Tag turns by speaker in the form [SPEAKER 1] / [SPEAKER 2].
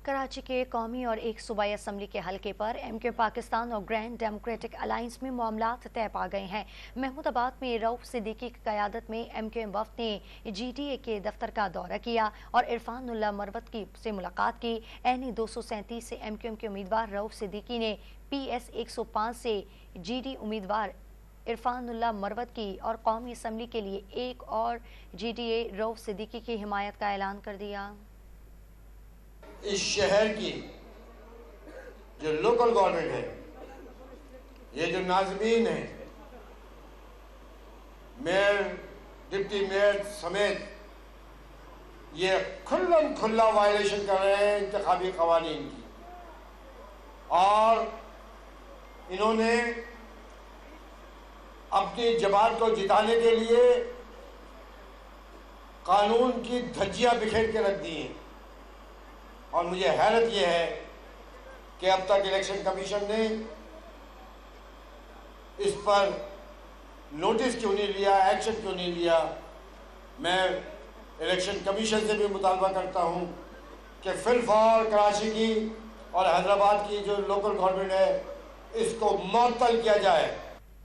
[SPEAKER 1] कराची के कौमी और एक सूबाई असम्बली के हल्के पर एमके पाकिस्तान और ग्रैंड डेमोक्रेटिक अलायंस में मामलात तय पा गए हैं। महमूदाबाद में रऊफ सिद्दीकी की क़यादत में एमक्यूएम वफ़द ने GDA के दफ्तर का दौरा किया और इरफानुल्लाह मरवत से मुलाकात की। एन 237 से एमक्यूएम के उम्मीदवार रऊफ सिद्दीकी ने PS 105 से GD उम्मीदवार इरफानुल्लाह मरवत की और कौमी असम्बली के लिए एक और GDA रऊफ सिद्दीकी की हिमायत का ऐलान कर दिया।
[SPEAKER 2] इस शहर की जो लोकल गवर्नमेंट है, ये जो नाज़मीन है, मेयर, डिप्टी मेयर समेत, ये खुल्लम खुल्ला वायलेशन कर रहे हैं इंतखाबी क़वानीन की। और इन्होंने अपनी जमात को जिताने के लिए कानून की धज्जियां बिखेर के रख दी हैं। और मुझे हैरत यह है कि अब तक इलेक्शन कमीशन ने इस पर नोटिस क्यों नहीं लिया, एक्शन क्यों नहीं लिया। मैं इलेक्शन कमीशन से भी मुतालबा करता हूं कि फिलहाल कराची की और हैदराबाद की जो लोकल गवर्नमेंट है, इसको मुअत्तल किया जाए।